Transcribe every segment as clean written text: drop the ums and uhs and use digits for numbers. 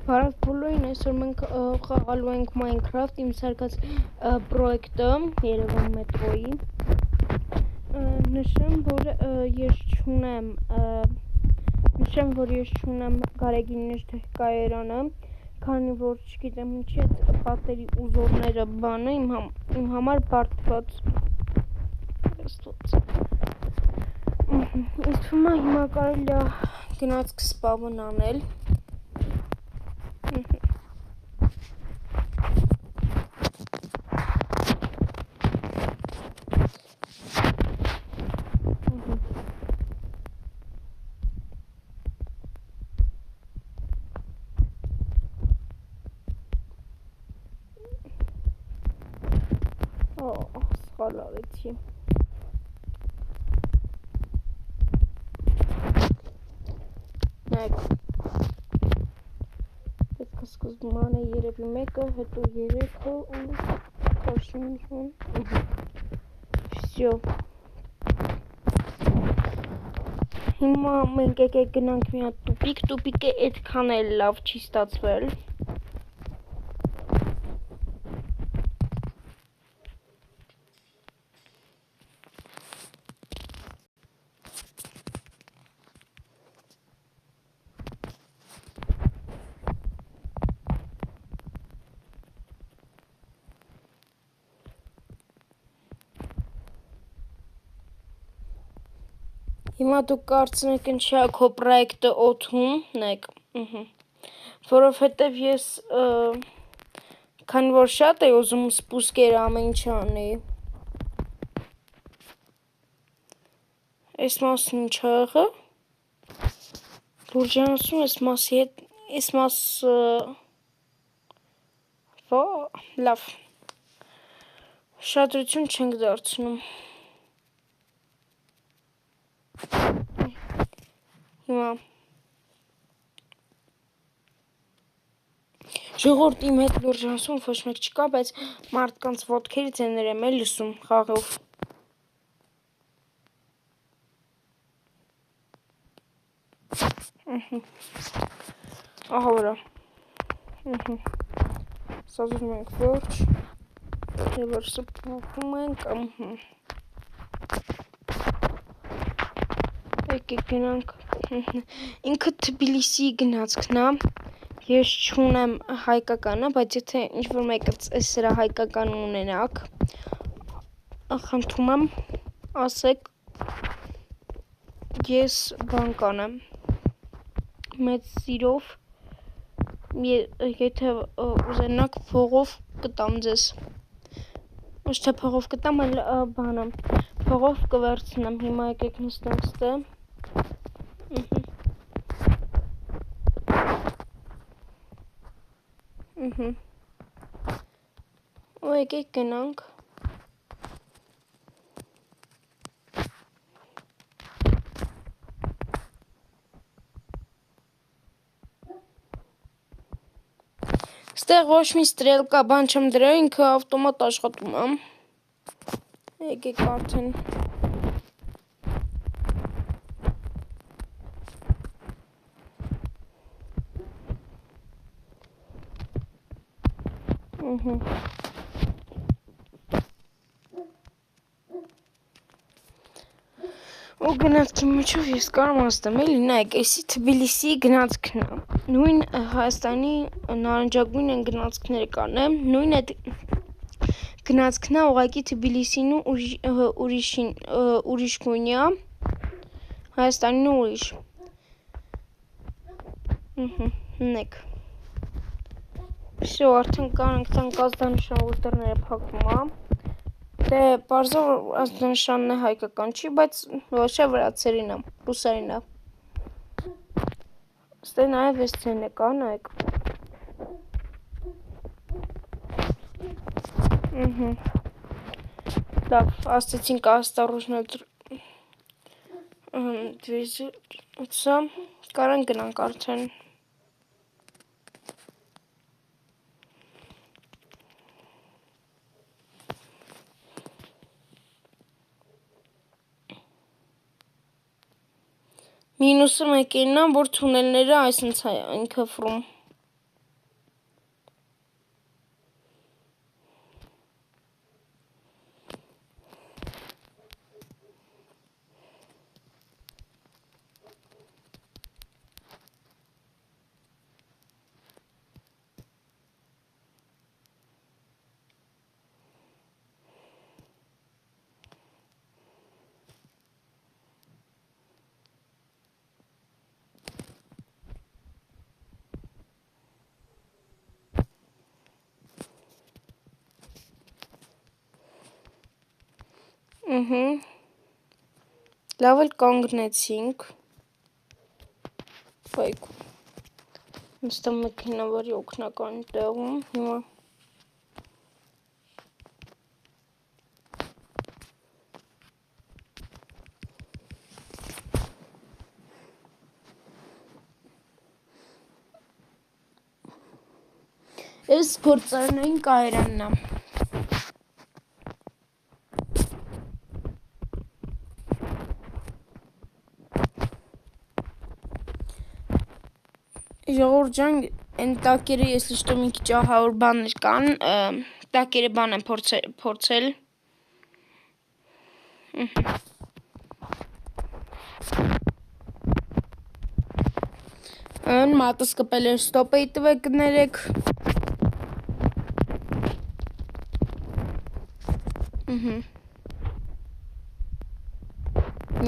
Բարև բոլորին, այսօր մենք խաղալու ենք Minecraft, իմ սարքած պրոյեկտը Երևան մետրոյի։ Նշեմ, որ ես չունեմ Գարեգինի Կայարանը, քանի որ չգիտեմ ինչի այդ պատերի ուզորները բանը իմ համար բարդված։ Ինձ թվում է հիմա կարելի է գնացք սպավն անել։ Սխալ արեցի։ Նայեք։ Պետք է սկզբում երևի մեկը, հետո երեքը ու 40։ Всё։ Հիմա մենք եկեք գնանք մի հատ տուպիկ, տուպիկը այդքան էլ լավ չի ստացվել։ Հիմա դուք կարծնեք ինչի է քո պրոյեկտը օդում, նայեք, որովհետև ես քանի որ շատ էի ուզում սպուսկեր ամեն ինչ անի։ Այս մասն ինչ ա եղել։ Լուրջ եմ ասում, այս մասը լավ։ Շադրություն չենք դարձնում։ Հիմա ժողովուրդ իմ հետ լուրջ ասում ոչ մեկ չկա, բայց մարդկանց ոտքերից են ներեմ է լսում խաղով։ Ահա վրա։ Սազում ենք վերջ։ Եվերսը պուպում ենք, եկեք գնանք, ինքը Թբիլիսիի գնացքն է, ես չունեմ հայկականը, բայց եթե ինչ-որ մեկը սրա հայկական ունենաք, խնդրում եմ, ասեք, ես բան կանեմ, մեծ սիրով, եթե ուզենաք փողով կտամ ձեզ, ոչ թե փողով կտամ, այլ բանը, փողով կվերցնեմ, հիմա եկեք նստենք ստե, ու եկեք գնանք, ստեղ ոչ մի ստրելկա բան չեմ դրել, ինքը ավտոմատ աշխատում է, եկեք արդեն, ու գնացքի միջով ես կարում ասեմ, էլի նայեք, էսի Թբիլիսիի գնացքն է, նույն Հայաստանի նարնջագույն են գնացքները կան, նույն այդ գնացքն է ուղղակի Թբիլիսին ու ուրիշ գույնի է, Հայաստանին ու ուրիշ, նեք, всё, արդեն կանենք տանք ազդանշան, որ դռները փակվում է, դե պարզով ազդանշանն է հայկական չի, բայց ոչ է վրացերին է, ռուսերին է, ստե նաև ես ձենը կա, նայեք, լավ, ասեցինք աստառուժնել դվիզը, կարան գնանք արդեն, Մինուսը մեկինն է, որ թունելները այսինչ են քֆրում։ Լավ էլ կանգնեցինք։ Բայք։ Նստա մեքենավարի օգնական տեղում, հիմա։ Ես գործարնային կայարանն եմ։ Ժողովուրդ ջան, այն տակերը ես լիշտում մի քիչ ահավոր բաներ կան, տակերը բան եմ փորձել։ Մատս կպել էր ստոպ էի տվեք կներեք։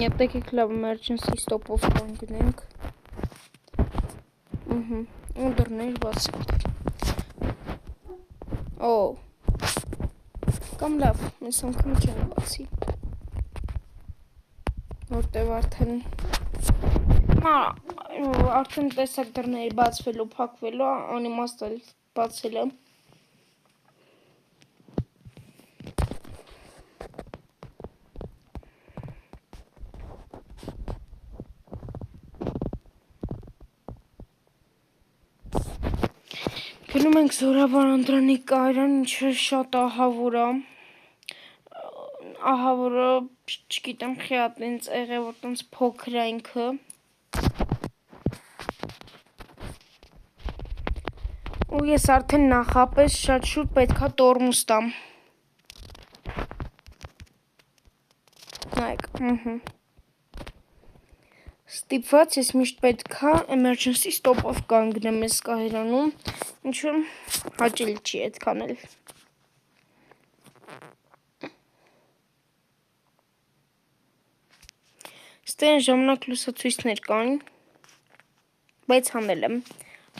Ետեք եք լավ emergency stop-ով կանգնենք։ Ու դռներ բաց ենք։ Օ։ Կամ լավ, ես անգամ չեմ բացի։ Որտև արդեն տեսակ դռների բացվելու, փակվելու, անիմաստ էլ բացել եմ։ Գնում ենք Զորաբար Անդրանիկ կայարան, ինչը շատ ահավոր է, չգիտեմ խիա տենց եղե, որ տենց փոքր է ինքը, ու ես արդեն նախապես շատ շուտ պետքա տորմուզ տամ, նայք, ստիպված ես միշտ պետքա emergency stop-ով կանգնեմ ես կայարանում, ինչու հաճելի չի այդքան էլ։ Ստեն ժամանակ լուսացույցներ կան, բայց հանել եմ,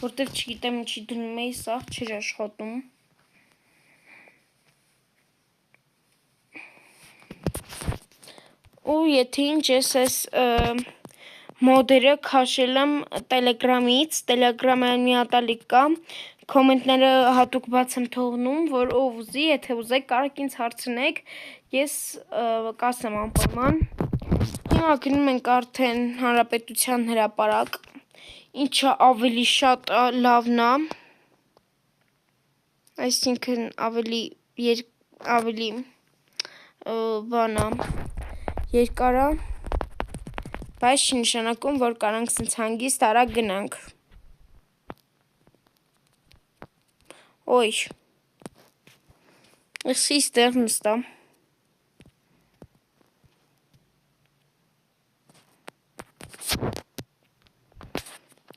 որտև չգիտեմ ինչի դնում էի, սաղ չեր աշխատում։ Ու եթե ինչ ես ես մոդերը քաշել եմ տելեգրամից, տելեգրամը մի հատալիք կա, կոմենտները հատուկ բաց եմ թողնում, որ ով ուզի, եթե ուզեք կարաք ինձ հարցնեք, ես կասեմ անպայման։ Հիմա գնում ենք արդեն Հանրապետության հրապարակ, ինչը ավելի շատ լավն է, այսինքն ավելի բանա երկար է, բայց չի նշանակում, որ կարանք սենց հանգիստ արագ գնանք։ Ոյ, ըսի ստեղ նստա։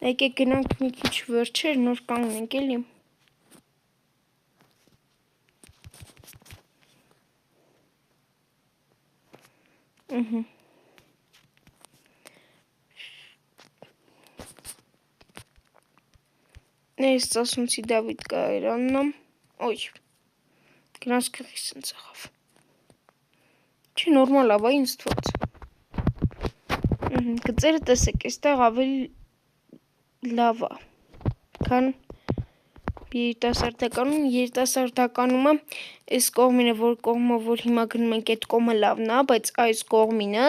Եկեք գնանք մի քիչ վերջեր, նոր կանգնենք էլի։ Ես ասունցի Դավիթ կայարանն եմ, ոյ, գնաց կղիս ընց աղավ, չի նորմալ ավ, ինձ թված, գծերը տեսեք, եստեղ ավելի լավ է, կան երիտասարդականումը, ես կողմինը, որ հիմա գնում ենք այդ կողմը լավն է, բայց այս կողմինը,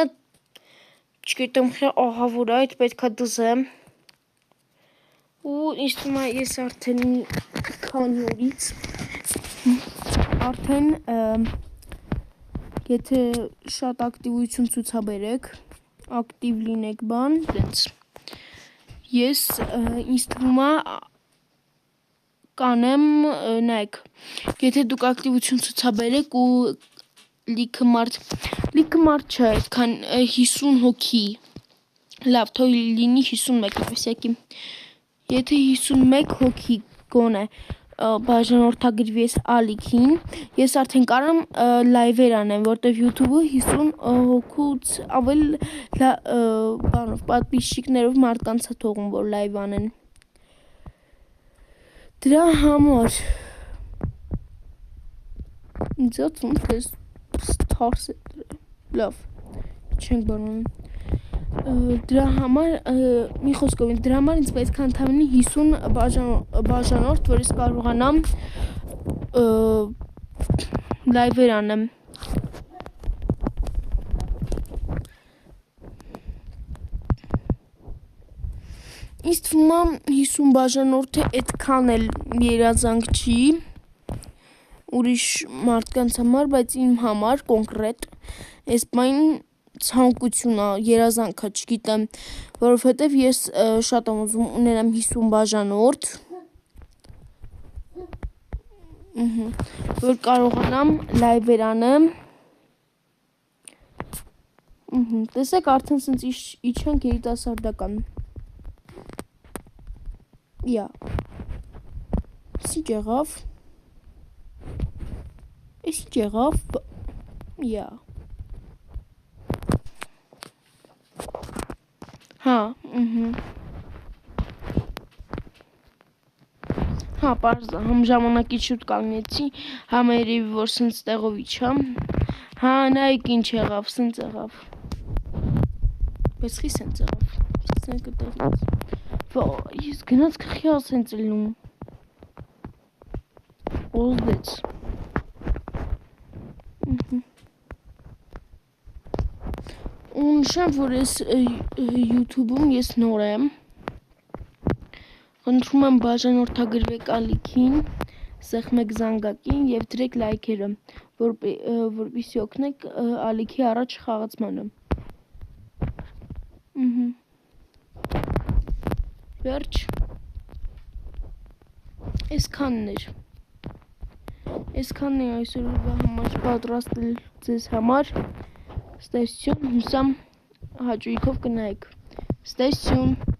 չգիտեմ խի ահավոր է, այդ պետքա դզեմ, ու ինձ թվում է ես արդեն քանի օրից արդեն եթե շատ ակտիվություն ցուցաբերեք, ակտիվ լինեք բան, դենց ես ինձ թվում է կանեմ, նայեք, եթե դուք ակտիվություն ցուցաբերեք ու լիքը մարդ չէ, այդքան 50 հոգի, լավ, թող լինի 51 հոսյակի, եթե 51 հոգի գոնե բաժանորդագրվի ես ալիքին, ես արդեն կարամ լայվեր անեմ, որտև YouTube-ը 50 հոգուց ավել պատպիսչիկներով մարդկանց է թողում, որ լայվ անեն։ Դրա համար ինձ ածում կես թարս է դրը։ լավ չենք բանում դրա համար մի խոսքով դրա համար ինձ պետք է ընդամենը 50 բաժանորդ, որ ես կարողանամ լայվեր անեմ ինձ թվում է 50 բաժանորդը այդքան էլ երազանք չի ուրիշ մարդկանց համար, բայց իմ համար կոնկրետ այս բան ցանկություն է, երազանք է, չգիտեմ, որովհետև ես շատ եմ ուզում ունենամ 50 բաժանորդ, որ կարողանամ լայվեր անեմ, տեսեք արդեն սենց իջանք երիտասարդական, Էսի եղավ, Հա, պարզ է, համ ժամանակի շուտ կանգնեցի, համ երևի, որ սենց տեղով իջամ, հա, նայեք ինչ եղավ, սենց եղավ, բայց խի սենց եղավ, սենց կտեղից, ես գնաց կխիալ սենց ելնում, ոզդեց, ու նշեմ, որ ես YouTube-ում ես նոր եմ, խնդրում եմ բաժանորդագրվեք ալիքին, սեղմեք զանգակին և դրեք լայքերը, որպեսզի օգնեք ալիքի առաջ խաղացմանը։ Վերջ։ Այսքանն էր այսօրվա համար պատրաստել ձեզ համար։ Ստեսություն, հուսամ հաճույքով կնայեք։ Ստեսություն։